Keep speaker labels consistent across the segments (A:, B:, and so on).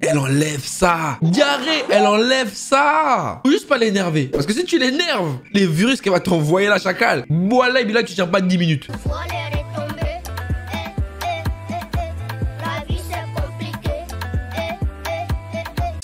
A: Elle enlève ça. Diarrhée, elle enlève ça. Faut juste pas l'énerver. Parce que si tu l'énerves, les virus qu'elle va t'envoyer la chacale. Voilà, et là, tu tiens pas 10 minutes.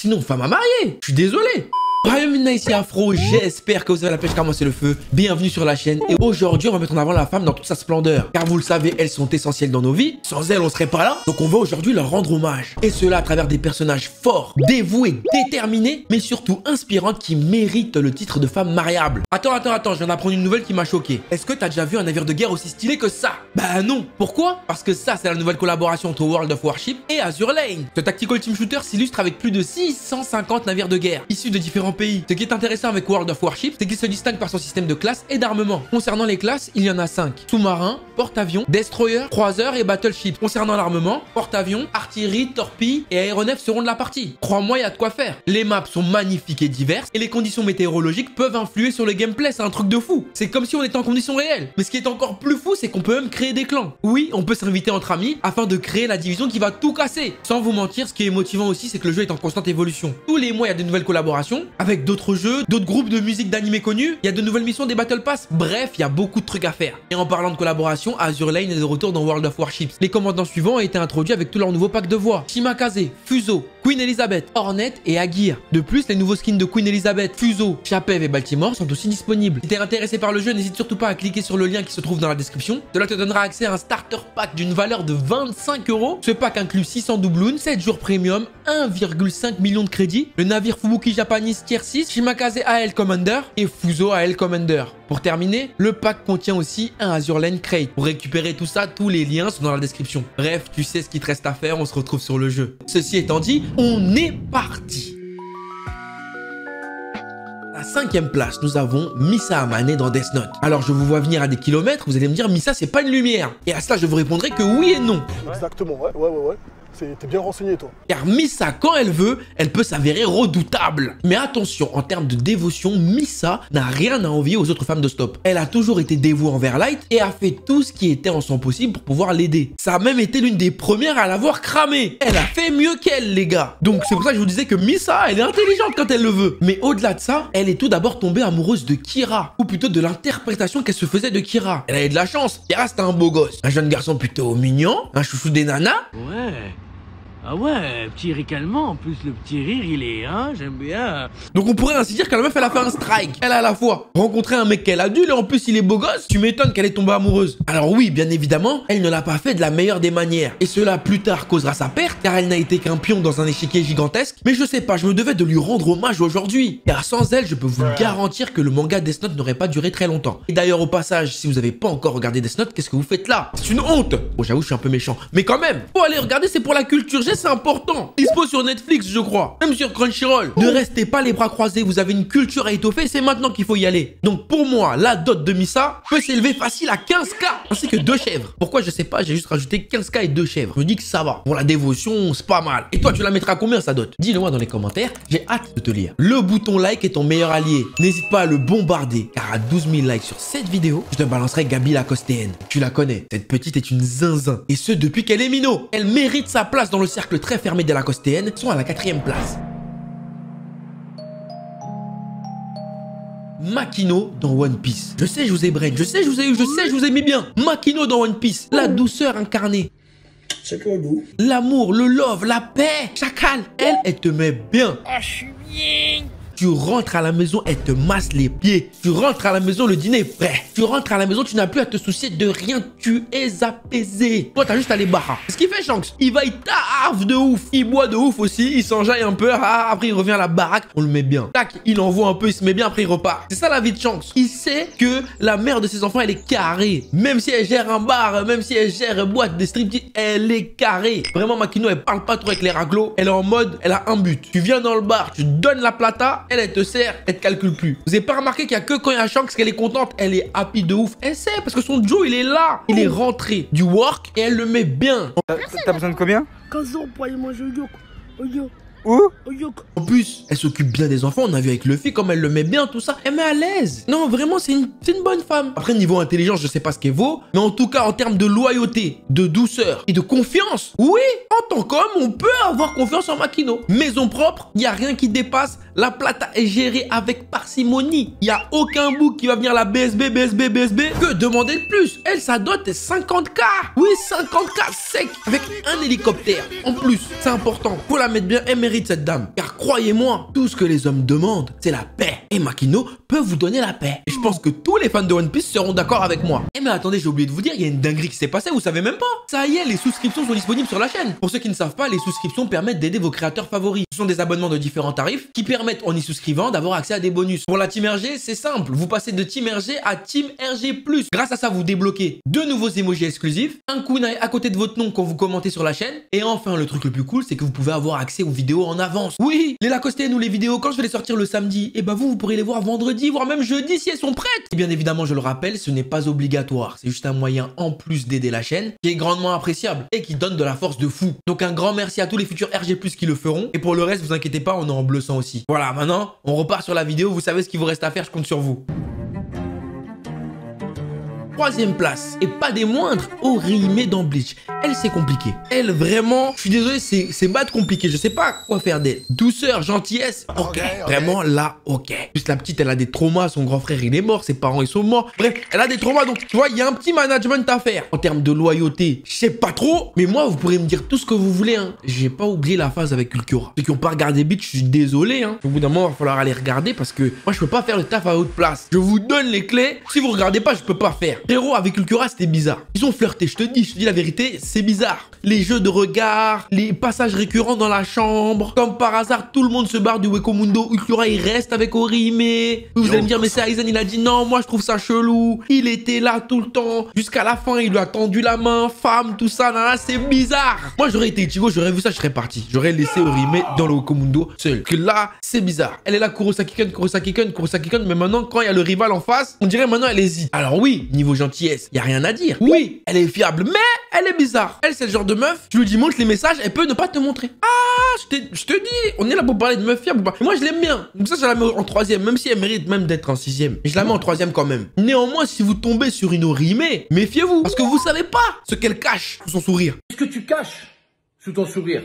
A: Sinon, femme à marier. Je suis désolé. Bienvenue ici Afro, j'espère que vous avez la pêche car moi c'est le feu. Bienvenue sur la chaîne et aujourd'hui on va mettre en avant la femme dans toute sa splendeur. Car vous le savez, elles sont essentielles dans nos vies. Sans elles on serait pas là. Donc on va aujourd'hui leur rendre hommage. Et cela à travers des personnages forts, dévoués, déterminés, mais surtout inspirants qui méritent le titre de femme mariable. Attends, je viens d'apprendre une nouvelle qui m'a choqué. Est-ce que t'as déjà vu un navire de guerre aussi stylé que ça? Bah non. Pourquoi? Parce que ça c'est la nouvelle collaboration entre World of Warship et Azur Lane. Ce tactical team shooter s'illustre avec plus de 650 navires de guerre issus de différents pays. Ce qui est intéressant avec World of Warship, c'est qu'il se distingue par son système de classes et d'armement. Concernant les classes, il y en a 5. Sous-marin, porte-avions, destroyer, croiseur et battleship. Concernant l'armement, porte-avions, artillerie, torpilles et aéronefs seront de la partie. Crois-moi, il y a de quoi faire. Les maps sont magnifiques et diverses et les conditions météorologiques peuvent influer sur le gameplay, c'est un truc de fou. C'est comme si on était en conditions réelles. Mais ce qui est encore plus fou, c'est qu'on peut même créer des clans. Oui, on peut s'inviter entre amis afin de créer la division qui va tout casser. Sans vous mentir, ce qui est motivant aussi, c'est que le jeu est en constante évolution. Tous les mois, il y a de nouvelles collaborations avec d'autres jeux, d'autres groupes de musique d'animés connus, il y a de nouvelles missions, des Battle Pass, bref, il y a beaucoup de trucs à faire. Et en parlant de collaboration, Azur Lane est de retour dans World of Warships. Les commandants suivants ont été introduits avec tous leurs nouveaux packs de voix. Shimakaze, Fuso, Queen Elizabeth, Hornet et Aguirre. De plus, les nouveaux skins de Queen Elizabeth, Fuso, Chapev et Baltimore sont aussi disponibles. Si t'es intéressé par le jeu, n'hésite surtout pas à cliquer sur le lien qui se trouve dans la description. Cela te donnera accès à un starter pack d'une valeur de 25 €. Ce pack inclut 600 doubloons, 7 jours premium, 1,5 million de crédits, le navire Fubuki Japanese Tier 6, Shimakaze AL Commander et Fuso AL Commander. Pour terminer, le pack contient aussi un Azur Lane Crate. Pour récupérer tout ça, tous les liens sont dans la description. Bref, tu sais ce qu'il te reste à faire, on se retrouve sur le jeu. Ceci étant dit, on est parti. À la 5e place, nous avons Misa Amane dans Death Note. Alors je vous vois venir à des kilomètres, vous allez me dire Misa c'est pas une lumière. Et à cela je vous répondrai que oui et non.
B: Exactement, ouais. T'es bien renseigné, toi.
A: Car Misa, quand elle veut, elle peut s'avérer redoutable. Mais attention, en termes de dévotion, Misa n'a rien à envier aux autres femmes de Stop. Elle a toujours été dévouée envers Light et a fait tout ce qui était en son possible pour pouvoir l'aider. Ça a même été l'une des premières à l'avoir cramé. Elle a fait mieux qu'elle, les gars. Donc c'est pour ça que je vous disais que Misa, elle est intelligente quand elle le veut. Mais au-delà de ça, elle est tout d'abord tombée amoureuse de Kira. Ou plutôt de l'interprétation qu'elle se faisait de Kira. Elle avait de la chance. Kira, c'était un beau gosse. Un jeune garçon plutôt mignon, un chouchou des nanas.
C: Ouais. Ah ouais, petit rire allemand, en plus le petit rire il est, hein, j'aime bien.
A: Donc on pourrait ainsi dire que la meuf elle a fait un strike. Elle a à la fois rencontré un mec qu'elle adule et en plus il est beau gosse. Tu m'étonnes qu'elle est tombée amoureuse. Alors oui, bien évidemment, elle ne l'a pas fait de la meilleure des manières. Et cela plus tard causera sa perte car elle n'a été qu'un pion dans un échiquier gigantesque. Mais je sais pas, je me devais de lui rendre hommage aujourd'hui. Car sans elle, je peux vous garantir que le manga Death Note n'aurait pas duré très longtemps. Et d'ailleurs au passage, si vous avez pas encore regardé Death Note, qu'est-ce que vous faites là? C'est une honte. Bon j'avoue je suis un peu méchant. Mais quand même, faut aller regarder, c'est pour la culture. C'est important. Dispo sur Netflix, je crois. Même sur Crunchyroll. Ne restez pas les bras croisés. Vous avez une culture à étoffer. C'est maintenant qu'il faut y aller. Donc, pour moi, la dot de Misa peut s'élever facile à 15K. Ainsi que 2 chèvres. Pourquoi? Je sais pas. J'ai juste rajouté 15K et 2 chèvres. Je me dis que ça va. Pour la dévotion, c'est pas mal. Et toi, tu la mettras à combien, sa dot? Dis-le moi dans les commentaires. J'ai hâte de te lire. Le bouton like est ton meilleur allié. N'hésite pas à le bombarder. Car à 12 000 likes sur cette vidéo, je te balancerai Gabi la Costéenne. Tu la connais. Cette petite est une zinzin. Et ce, depuis qu'elle est minot. Elle mérite sa place dans le cercle très fermé de la Costéenne, sont à la 4e place. Makino dans One Piece. Je sais, je vous ai brain, je sais, je vous ai mis bien. Makino dans One Piece, la douceur incarnée.
B: C'est quoi le goût?
A: L'amour, le love, la paix. Chacal, elle te met bien.
C: Ah, je suis bien.
A: Tu rentres à la maison, elle te masse les pieds. Tu rentres à la maison, le dîner est prêt. Tu rentres à la maison, tu n'as plus à te soucier de rien. Tu es apaisé. Toi, t'as juste à aller barra. C'est ce qu'il fait, Shanks. Il va, il taffe de ouf. Il boit de ouf aussi. Il s'enjaille un peu. Après, il revient à la baraque. On le met bien. Tac, il envoie un peu. Il se met bien. Après, il repart. C'est ça la vie de Shanks. Il sait que la mère de ses enfants, elle est carrée. Même si elle gère un bar, même si elle gère une boîte de striptease, elle est carrée. Vraiment, Makino, elle parle pas trop avec les raglos. Elle est en mode, elle a un but. Tu viens dans le bar, tu donnes la plata. Elle te sert, elle te calcule plus. Vous avez pas remarqué qu'il y a que quand il y a Shanks qu'elle est contente, elle est happy de ouf. Elle sait parce que son Joe il est là. Il est rentré du work et elle le met bien.
D: T'as besoin de combien?
B: 15 ans pour aller manger au Yoko. Où?
A: En plus, elle s'occupe bien des enfants, on a vu avec Luffy comme elle le met bien, tout ça. Elle met à l'aise. Non, vraiment, c'est une bonne femme. Après, niveau intelligence, je sais pas ce qu'elle vaut, mais en tout cas, en termes de loyauté, de douceur et de confiance, oui, en tant qu'homme, on peut avoir confiance en Makino. Maison propre, il n'y a rien qui dépasse. La plata est gérée avec parcimonie. Il n'y a aucun bouc qui va venir la BSB. Que demander de plus? Elle, sa dot est 50K. Oui, 50K sec avec un hélicoptère. En plus, c'est important. Faut la mettre bien, elle mérite cette dame. Car croyez-moi, tout ce que les hommes demandent, c'est la paix. Et Makino peut vous donner la paix. Et je pense que tous les fans de One Piece seront d'accord avec moi. Eh mais attendez, j'ai oublié de vous dire, il y a une dinguerie qui s'est passée, vous savez même pas. Ça y est, les souscriptions sont disponibles sur la chaîne. Pour ceux qui ne savent pas, les souscriptions permettent d'aider vos créateurs favoris. Ce sont des abonnements de différents tarifs qui permettent en y souscrivant d'avoir accès à des bonus. Pour la Team RG, c'est simple. Vous passez de Team RG à Team RG+. Grâce à ça, vous débloquez 2 nouveaux emojis exclusifs, un kunai à côté de votre nom quand vous commentez sur la chaîne. Et enfin, le truc le plus cool, c'est que vous pouvez avoir accès aux vidéos en avance. Oui, les Lacostiennes ou les vidéos, quand je vais les sortir le samedi, et bah vous pourrez les voir vendredi, voire même jeudi si elles sont prêtes. Et bien évidemment, je le rappelle, ce n'est pas obligatoire. C'est juste un moyen en plus d'aider la chaîne, qui est grandement appréciable et qui donne de la force de fou. Donc un grand merci à tous les futurs RG+ qui le feront. Et pour le reste, vous inquiétez pas, on est en bleu sang aussi. Voilà, maintenant, on repart sur la vidéo. Vous savez ce qu'il vous reste à faire, je compte sur vous. Troisième place, et pas des moindres, Orihime dans Bleach. Elle, c'est compliqué. Elle, vraiment, je suis désolé, c'est bad compliqué. Je sais pas quoi faire d'elle. Douceur, gentillesse, ok. Vraiment, là, ok. Plus la petite, elle a des traumas. Son grand frère, il est mort. Ses parents, ils sont morts. Bref, elle a des traumas. Donc, tu vois, il y a un petit management à faire. En termes de loyauté, je sais pas trop. Mais moi, vous pourrez me dire tout ce que vous voulez. Hein. J'ai pas oublié la phase avec Ulquiorra. Ceux qui ont pas regardé Bleach, je suis désolé. Hein. Au bout d'un moment, il va falloir aller regarder parce que moi, je peux pas faire le taf à votre place. Je vous donne les clés. Si vous regardez pas, je peux pas faire. Frérot, avec Ulquiorra, c'était bizarre. Ils ont flirté, je te dis la vérité, c'est bizarre. Les jeux de regard, les passages récurrents dans la chambre. Comme par hasard, tout le monde se barre du Wekamundo. Ulquiorra, il reste avec Orihime. Vous allez me dire, mais c'est Aizen, il a dit non, moi je trouve ça chelou. Il était là tout le temps. Jusqu'à la fin, il lui a tendu la main, femme, tout ça, là, c'est bizarre. Moi, j'aurais été Ichigo, j'aurais vu ça, je serais parti. J'aurais laissé Orihime dans le Wekamundo seul. Que là, c'est bizarre. Elle est là, Kurosaki-kun, mais maintenant, quand il y a le rival en face, on dirait maintenant, elle hésite. Alors oui, niveau gentillesse, il y a rien à dire. Oui, elle est fiable, mais elle est bizarre. Elle, c'est le genre de meuf, tu lui dis montre les messages, elle peut ne pas te montrer. Ah, je te dis, on est là pour parler de meuf fiable. Et moi, je l'aime bien. Donc ça, je la mets en 3e, même si elle mérite même d'être en 6e. Mais je la mets en 3e quand même. Néanmoins, si vous tombez sur une Orihime, méfiez-vous. Parce que vous savez pas ce qu'elle cache sous son sourire.
D: Qu'est-ce que tu caches sous ton sourire?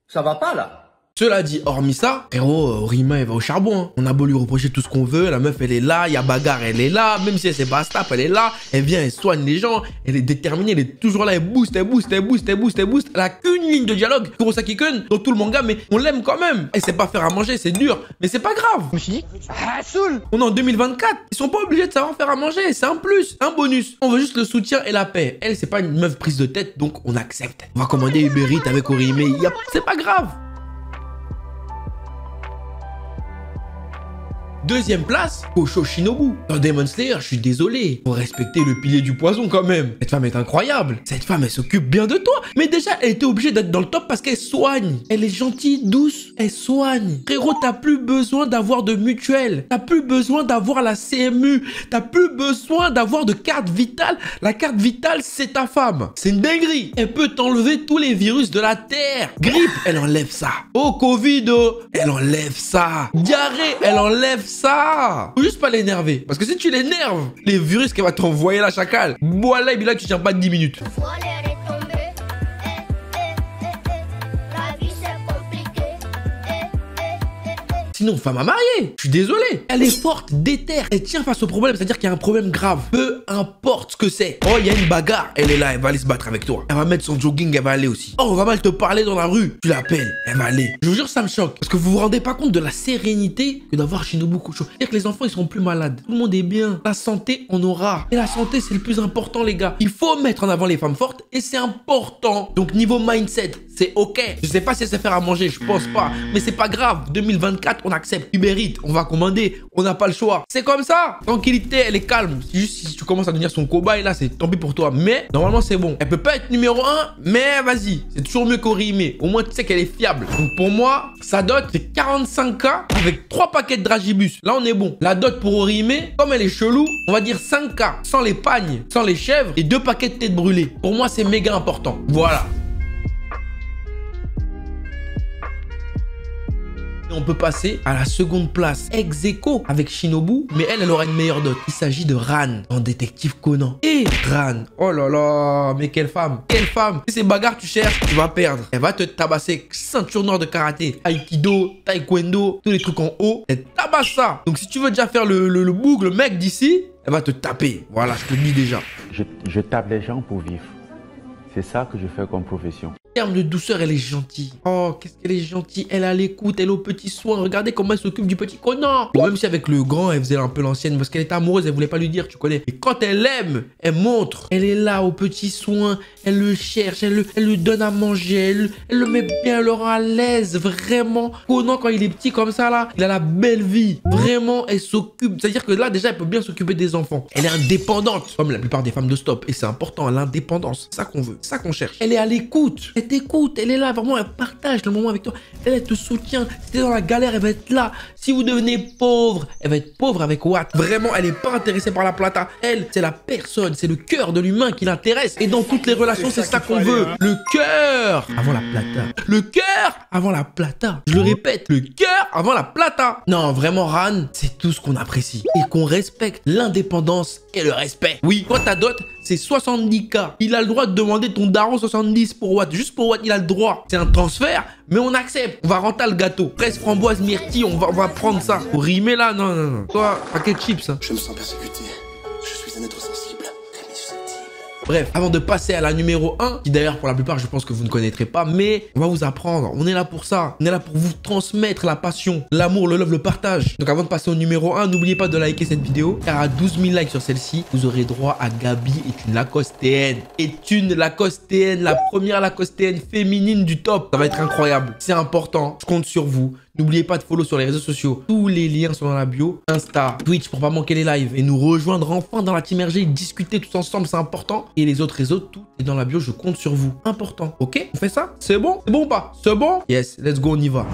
D: Ça va pas, là?
A: Cela dit, hormis ça, frérot, Orihime, elle va au charbon. Hein. On a beau lui reprocher tout ce qu'on veut, la meuf, elle est là, il y a bagarre, elle est là, même si elle sait pas stap, elle est là, elle vient, elle soigne les gens, elle est déterminée, elle est toujours là, elle booste. Elle a qu'une ligne de dialogue, Kurosaki-kun, dans tout le manga, mais on l'aime quand même. Elle sait pas faire à manger, c'est dur, mais c'est pas grave.
E: Je me suis dit, ah, saoul.
A: On est en 2024, ils sont pas obligés de savoir faire à manger, c'est un plus, un bonus. On veut juste le soutien et la paix. Elle, c'est pas une meuf prise de tête, donc on accepte. On va commander Uber Eats avec Orihime, c'est pas grave. Deuxième place, Kosho Shinobu. Dans Demon Slayer, je suis désolé. Faut respecter le pilier du poison quand même. Cette femme est incroyable. Cette femme, elle s'occupe bien de toi. Mais déjà, elle était obligée d'être dans le top parce qu'elle soigne. Elle est gentille, douce, elle soigne. Frérot, t'as plus besoin d'avoir de mutuelle. T'as plus besoin d'avoir la CMU. T'as plus besoin d'avoir de carte vitale. La carte vitale, c'est ta femme. C'est une dinguerie. Elle peut t'enlever tous les virus de la Terre. Grippe, elle enlève ça. Oh, Covid, elle enlève ça. Diarrhée, elle enlève ça. Faut juste pas l'énerver. Parce que si tu l'énerves, les virus qu'elle va t'envoyer la chacal, voilà, et bien là, tu tiens pas 10 minutes. Sinon, femme à marier. Je suis désolé. Elle est forte, déterre. Elle tient face au problème. C'est-à-dire qu'il y a un problème grave. Peu importe ce que c'est. Oh, il y a une bagarre. Elle est là. Elle va aller se battre avec toi. Elle va mettre son jogging. Elle va aller aussi. Oh, on va mal te parler dans la rue. Tu l'appelles. Elle va aller. Je vous jure, ça me choque. Parce que vous vous rendez pas compte de la sérénité que d'avoir Shinobu Kosho. C'est-à-dire que les enfants, ils seront plus malades. Tout le monde est bien. La santé, on aura. Et la santé, c'est le plus important, les gars. Il faut mettre en avant les femmes fortes. Et c'est important. Donc, niveau mindset, c'est OK. Je sais pas si elle sait faire à manger. Je pense pas. Mais c'est pas grave. 2024, on accepte. Uber Eats, on va commander, on n'a pas le choix. C'est comme ça. Tranquillité, elle est calme. C'est juste si tu commences à devenir son cobaye, là, c'est tant pis pour toi. Mais normalement, c'est bon. Elle peut pas être numéro 1, mais vas-y. C'est toujours mieux qu'Orihime. Au moins, tu sais qu'elle est fiable. Donc pour moi, sa dot, c'est 45K avec 3 paquets de dragibus. Là, on est bon. La dot pour Orihime, comme elle est chelou, on va dire 5K sans les pagnes, sans les chèvres et 2 paquets de têtes brûlées. Pour moi, c'est méga important. Voilà. Et on peut passer à la seconde place, ex aequo avec Shinobu, mais elle aura une meilleure dot. Il s'agit de Ran, en détective Conan. Et Ran, oh là là, mais quelle femme. Quelle femme. Si c'est bagarre tu cherches, tu vas perdre. Elle va te tabasser, ceinture noire de karaté, aikido, taekwondo, tous les trucs en haut. Elle tabasse ça. Donc si tu veux déjà faire le boug, le mec d'ici, elle va te taper. Voilà, je te le dis déjà.
E: Je tape les gens pour vivre. C'est ça que je fais comme profession.
A: En termes de douceur, elle est gentille. Oh, qu'est-ce qu'elle est gentille. Elle a l'écoute, elle est aux petits soins. Regardez comment elle s'occupe du petit Conan. Bon, même si avec le grand, elle faisait un peu l'ancienne parce qu'elle était amoureuse, elle voulait pas lui dire, tu connais. Et quand elle aime, elle montre. Elle est là aux petits soins. Elle le cherche, elle le donne à manger. Elle le met bien, elle le rend à l'aise. Vraiment. Conan, quand il est petit comme ça, là, il a la belle vie. Vraiment, elle s'occupe. C'est-à-dire que là, déjà, elle peut bien s'occuper des enfants. Elle est indépendante, comme la plupart des femmes de Stop. Et c'est important, l'indépendance. C'est ça qu'on veut. C'est ça qu'on cherche. Elle est à l'écoute. Elle t'écoute, elle est là, vraiment, elle partage le moment avec toi. Elle te soutient. Si t'es dans la galère, elle va être là. Si vous devenez pauvre, elle va être pauvre avec Watt. Vraiment, elle est pas intéressée par la plata. Elle, c'est la personne, c'est le cœur de l'humain qui l'intéresse. Et dans toutes les relations, c'est ça qu'on veut. Le cœur avant la plata. Le cœur avant la plata. Je le répète, le cœur avant la plata. Non, vraiment, Ran, c'est tout ce qu'on apprécie. Et qu'on respecte l'indépendance et le respect. Oui, quand ta dot, c'est 70K. Il a le droit de demander ton daron 70 pour Watt. Juste pour Watt, il a le droit. C'est un transfert, mais on accepte. On va renter le gâteau. Fraise, framboise, myrtille, on va prendre ça. Pour rimer là, non, non, non. Toi, paquet de chips. Hein.
B: Je me sens persécuté. Je suis un être sensible. Très susceptible.
A: Bref, avant de passer à la numéro 1, qui d'ailleurs pour la plupart je pense que vous ne connaîtrez pas, mais on va vous apprendre, on est là pour ça, on est là pour vous transmettre la passion, l'amour, le love, le partage. Donc avant de passer au numéro 1, n'oubliez pas de liker cette vidéo, car à 12 000 likes sur celle-ci, vous aurez droit à Gabi est une Lacostéenne. Est une Lacostéenne, la première Lacostéenne féminine du top. Ça va être incroyable, c'est important, je compte sur vous. N'oubliez pas de follow sur les réseaux sociaux. Tous les liens sont dans la bio. Insta, Twitch pour pas manquer les lives. Et nous rejoindre enfin dans la team RG. Discuter tous ensemble, c'est important. Et les autres réseaux, tout est dans la bio. Je compte sur vous. Important. Ok? On fait ça? C'est bon? C'est bon ou pas? C'est bon? Yes, let's go, on y va.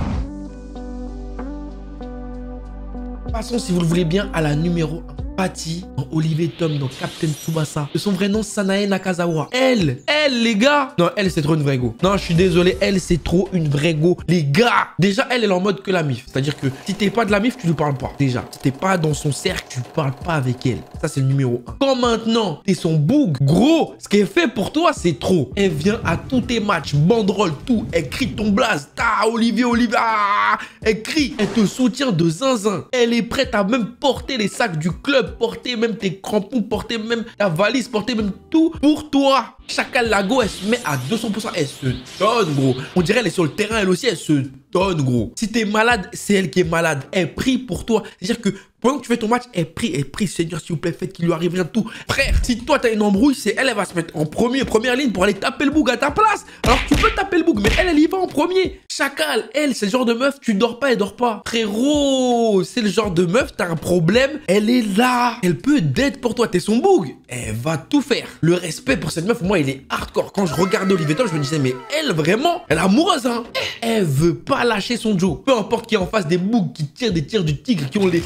A: Passons, si vous le voulez bien, à la numéro 1. Patty dans Olivier Tom dans Captain Tsubasa. De son vrai nom, Sanae Nakazawa. Elle, les gars. Non, elle, c'est trop une vraie go. Non, je suis désolé. Elle, c'est trop une vraie go. Les gars. Déjà, elle est en mode que la mif. C'est-à-dire que si t'es pas de la mif, tu lui parles pas. Déjà. Si t'es pas dans son cercle, tu parles pas avec elle. Ça, c'est le numéro 1. Quand maintenant, t'es son boug, gros, ce qu'elle fait pour toi, c'est trop. Elle vient à tous tes matchs, banderole, tout. Elle crie ton blaze. Ta, Olivier. Ah, elle crie. Elle te soutient de zinzin. Elle est prête à même porter les sacs du club. Porter même tes crampons, porter même ta valise, porter même tout pour toi. Chacal Lago, elle se met à 200%. Elle se donne, gros. On dirait elle est sur le terrain, elle aussi, elle se donne, gros. Si t'es malade, c'est elle qui est malade. Elle prie pour toi. C'est-à-dire que pendant que tu fais ton match, elle prie, Seigneur, s'il vous plaît, faites qu'il lui arrive rien de tout. Frère, si toi, t'as une embrouille, c'est elle, elle va se mettre en première ligne pour aller taper le boug à ta place. Alors tu peux taper le boug, mais elle y va en premier. Chacal, elle, c'est le genre de meuf, tu dors pas, elle dort pas. Frérot, c'est le genre de meuf, t'as un problème, elle est là. Elle peut d'être pour toi, t'es son boug. Elle va tout faire. Le respect pour cette meuf, moi, il est hardcore. Quand je regardais Olivier Tom, je me disais, mais elle, vraiment, elle est amoureuse, hein. Elle veut pas lâcher son Joe. Peu importe qui est en face, des bougs qui tirent des tirs du tigre, qui ont les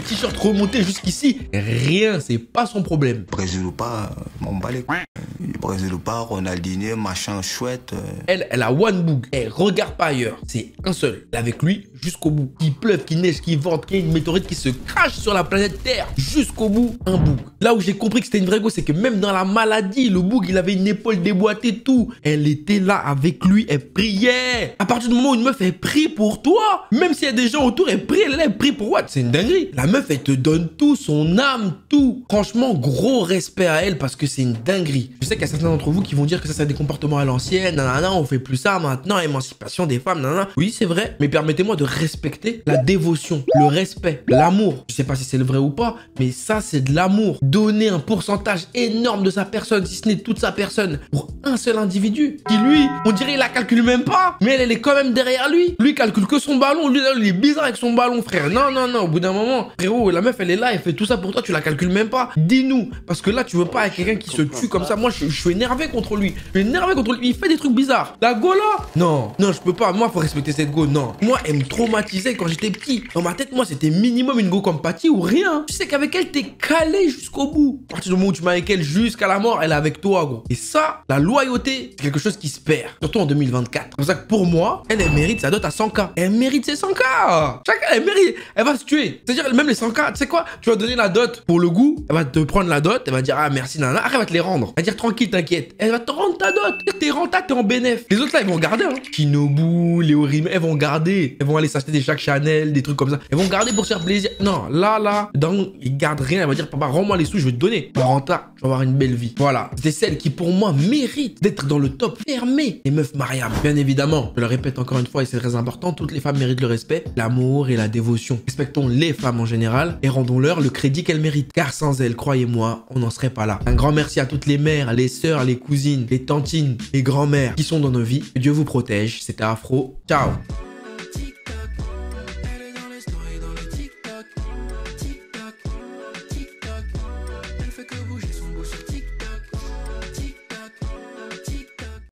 A: t-shirts remontés jusqu'ici. Rien, c'est pas son problème.
F: Brésil ou pas, m'en bats les couilles. Brésil ou pas, Ronaldinho, machin chouette.
A: Elle a one boug. Elle regarde pas ailleurs. C'est un seul. Elle est avec lui jusqu'au bout. Qu'il pleuve, qu'il neige, qu'il vente, qu'il y ait une météorite qui se crache sur la planète Terre. Jusqu'au bout, un boug. Là où j'ai compris que c'était une vraie go, c'est que même dans la maladie, le boug, il avait une épaule déboîtée, tout. Elle était là avec lui, elle priait. À partir du moment où une meuf, elle prie pour toi, même s'il y a des gens autour, elle prie, elle prie pour what? C'est une dinguerie. La meuf, elle te donne tout, son âme, tout. Franchement, gros respect à elle parce que c'est une dinguerie. Je sais qu'il y a certains d'entre vous qui vont dire que ça, c'est des comportements à l'ancienne, nanana, on fait plus ça maintenant, émancipation des femmes, nanana. Oui, c'est vrai, mais permettez-moi de respecter la dévotion, le respect, l'amour. Je sais pas si c'est le vrai ou pas, mais ça, c'est de l'amour. Donner un pourcentage énorme de sa personne, si ce n'est toute sa personne, pour un seul individu, qui lui, on dirait il la calcule même pas, mais elle est quand même derrière lui. Lui, il calcule que son ballon, lui, il est bizarre avec son ballon, frère. Non, non, non, au bout d'un moment, frérot, la meuf, elle est là, elle fait tout ça pour toi, tu la calcules même pas. Dis-nous, parce que là, tu veux pas avec quelqu'un qui se tue comme ça. Moi, je suis énervé contre lui. Je suis énervé contre lui. Il fait des trucs bizarres. La go là? Non, non, je peux pas. Moi, faut respecter cette go. Non. Moi, elle me traumatisait quand j'étais petit. Dans ma tête, moi, c'était minimum une go comme Patty ou rien. Tu sais qu'avec elle, t'es calé jusqu'au bout. À partir du moment où tu m'as avec elle jusqu'à la mort, elle est avec toi, gros. Et ça, la loyauté, c'est quelque chose qui se perd. Surtout en 2024. C'est pour ça que pour moi, elle mérite sa dot à à 100K. Elle mérite ses 100K. Chacun, elle mérite. Elle va se tuer. C'est-à-dire, même les 100K, tu sais quoi? Tu vas donner la dot pour le goût. Elle va te prendre la dot. Elle va dire, ah, merci, nana. Après, elle va te les rendre. Elle va dire, tranquille, t'inquiète. Elle va te rendre ta dot. T'es rentable, t'es en bénéf. Les autres, là, ils vont garder, hein. Shinobu, Léo Rime, elles vont garder. Elles vont aller s'acheter des sacs Chanel, des trucs comme ça. Elles vont garder pour se faire plaisir. Non, là, ils gardent rien. Elle va dire, papa, rends-moi les sous, je vais te donner. Rentable, je vais avoir une belle vie. Voilà. C'est celle qui, pour moi, mérite d'être dans le top fermé. Les meufs mariables. Bien évidemment, je le répète encore une fois et c'est très important, toutes les femmes méritent le respect, l'amour et la dévotion. Respectons les femmes en général et rendons-leur le crédit qu'elles méritent. Car sans elles, croyez-moi, on n'en serait pas là. Un grand merci à toutes les mères, les sœurs, les cousines, les tantines, les grands-mères qui sont dans nos vies. Que Dieu vous protège. C'était Afro. Ciao.